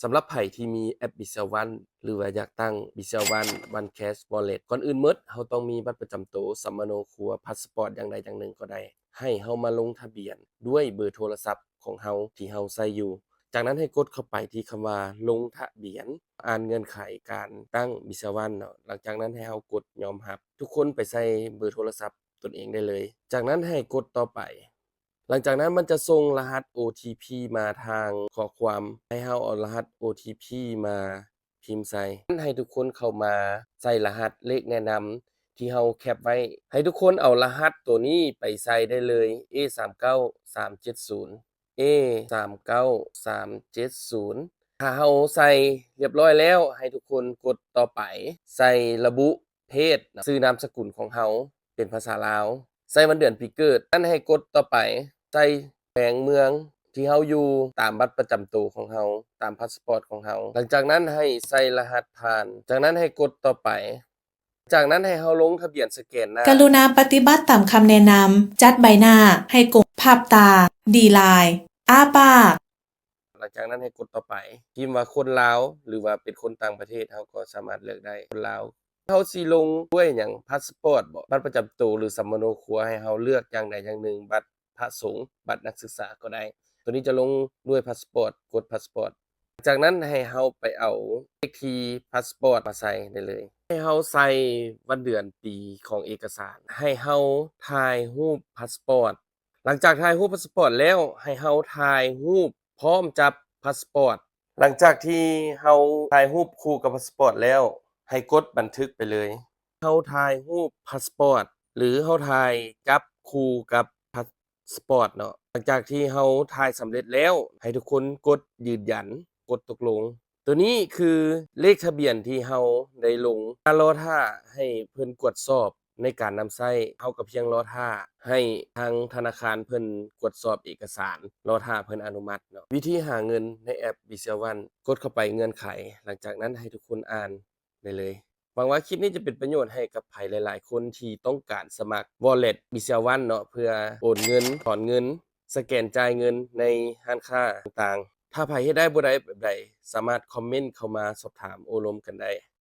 สำหรับไผที่มีแอป Bizel One หรือว่าอยากตั้ง Bizel One One Cash Wallet ก่อนอื่นหมดเราต้องมีบัตรประจำตัวสำมโนครัวพาสปอร์ตอย่างใดอย่างหนึ่งก็ได้ให้เรามาลงทะเบียนด้วยเบอร์โทรศัพท์ของเราที่เราใช้อยู่จากนั้นให้กดเข้าไปที่คำว่าลงทะเบียนอ่านเงื่อนไขการตั้ง Bizel One เนาะหลังจากนั้นให้เรากดยอมรับทุกคนไปใส่เบอร์โทรศัพท์ตนเองได้เลยจากนั้นให้กดต่อไปหลังจากนั้นมันจะส่งรหัส OTP มาทางข้อความให้เราเอารหัส OTP มาพิมพ์ใส่ให้ทุกคนเข้ามาใส่รหัสเลขแนะนำที่เราแคปไว้ให้ทุกคนเอารหัสตัวนี้ไปใส่ได้เลย A39370 A39370 ถ้าเราใส่เรียบร้อยแล้วให้ทุกคนกดต่อไปใส่ระบุเพศชื่อนามสกุลของเราเป็นภาษาลาวใส่วันเดือนปีเกิดนั้นให้กดต่อไปใส่แขวงเมืองที่เราอยู่ตามบัตรประจำตัวของเราตามพาสปอร์ตของเราหลังจากนั้นให้ใส่รหัสผ่านจากนั้นให้กดต่อไปจากนั้นให้เราลงทะเบียนสแกนหน้ากรุณาปฏิบัติตามคำแนะนำจัดใบหน้าให้กดภาพตาดีไลน์อ้าปากหลังจากนั้นให้กดต่อไปพิมพ์ว่าคนลาวหรือว่าเป็นคนต่างประเทศเราก็สามารถเลือกได้คนลาวเราสิลงด้วยหยังพาสปอร์ตบ่บัตรประจำตัวหรือสำมโนครัวให้เราเลือกอย่างใดอย่างหนึ่งบัตรพระสงฆ์บัตรนักศึกษาก็ได้ตัวนี้จะลงด้วยพาสปอร์ตกดพาสปอร์ตจากนั้นให้เราไปเอาเลขที่พาสปอร์ตมาใส่ได้เลยให้เราใส่วันเดือนปีของเอกสารให้เราถ่ายรูปพาสปอร์ตหลังจากถ่ายรูปพาสปอร์ตแล้วให้เราถ่ายรูปพร้อมจับพาสปอร์ตหลังจากที่เราถ่ายรูปคู่กับพาสปอร์ตแล้วให้กดบันทึกไปเลยเราถ่ายรูปพาสปอร์ตหรือเราถ่ายจับคู่กับพาสปอร์ตเนาะหลังจากที่เราถ่ายสำเร็จแล้วให้ทุกคนกดยืนยันกดตกลงตัวนี้คือเลขทะเบียนที่เราได้ลงรอท่าให้เพิ่นตรวจสอบในการนำใช้เราก็เพียงรอท่าให้ทางธนาคารเพิ่นตรวจสอบเอกสารรอท่าเพิ่นอนุมัติเนาะวิธีหาเงินในแอป Bizel One กดเข้าไปเงื่อนไขหลังจากนั้นให้ทุกคนอ่านได้เลยหวังว่าคลิปนี้จะเป็นประโยชน์ให้กับไผหลายๆคนที่ต้องการสมัคร Wallet Bizel One เนาะเพื่อโอนเงินถอนเงินสแกนจ่ายเงินในร้านค้าต่างๆถ้าไผเฮ็ดได้บ่ได้แบบใดสามารถคอมเมนต์เข้ามาสอบถามโอ้ร่วมกันได้